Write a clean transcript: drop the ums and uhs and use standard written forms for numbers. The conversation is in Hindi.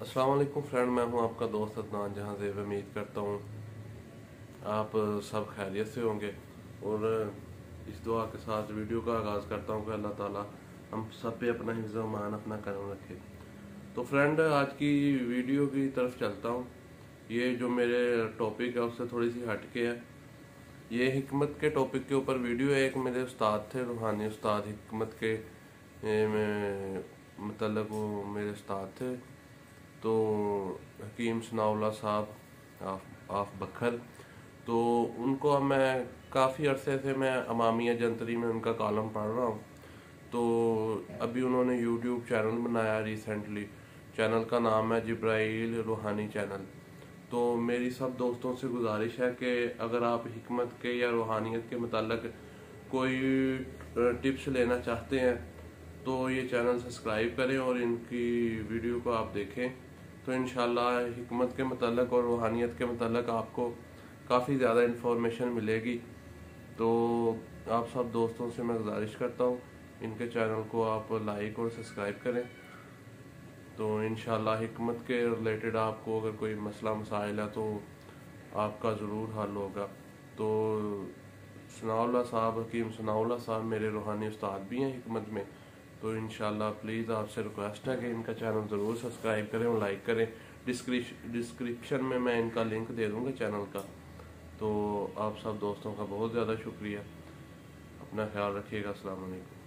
अस्सलाम वालेकुम फ्रेंड, मैं हूं आपका दोस्त अदनान जहां से उम्मीद करता हूं आप सब खैरियत से होंगे। और इस दुआ के साथ वीडियो का आगाज़ करता हूं कि अल्लाह ताला हम सब पे अपना हिफ्ज़ व अमान अपना करम रखे। तो फ्रेंड, आज की वीडियो की तरफ चलता हूं। ये जो मेरे टॉपिक है उससे थोड़ी सी हटके है। ये हिकमत के टॉपिक के ऊपर वीडियो है। एक मेरे उस्ताद थे, रूहानी उस्ताद हिकमत के मतलब वो मेरे उस्ताद थे। तो हकीम सनाउल्लाह साहब आफ बखर, तो उनको अब मैं काफ़ी अरसे से मैं अमामिया जंतरी में उनका कॉलम पढ़ रहा हूँ। तो अभी उन्होंने यूट्यूब चैनल बनाया रिसेंटली। चैनल का नाम है जिब्राइल रूहानी चैनल। तो मेरी सब दोस्तों से गुजारिश है कि अगर आप हिकमत के या रूहानियत के मतलब कोई टिप्स लेना चाहते हैं तो ये चैनल सब्सक्राइब करें और इनकी वीडियो को आप देखें। तो इंशाल्लाह हिकमत के मतलब और रूहानियत के मतलब आपको काफ़ी ज़्यादा इन्फॉर्मेशन मिलेगी। तो आप सब दोस्तों से मैं गुजारिश करता हूँ इनके चैनल को आप लाइक और सब्सक्राइब करें। तो इंशाल्लाह हिकमत के रिलेटेड आपको अगर कोई मसला मसाइल है तो आपका ज़रूर हल होगा। तो सनाउल्लाह साहब, हकीम सनाउल्लाह साहब मेरे रूहानी उस्ताद भी हैं हिकमत में। तो इंशाल्लाह प्लीज़ आपसे रिक्वेस्ट है कि इनका चैनल ज़रूर सब्सक्राइब करें और लाइक करें। डिस्क्रिप्शन में मैं इनका लिंक दे दूँगा चैनल का। तो आप सब दोस्तों का बहुत ज़्यादा शुक्रिया। अपना ख्याल रखिएगा। अस्सलाम वालेकुम।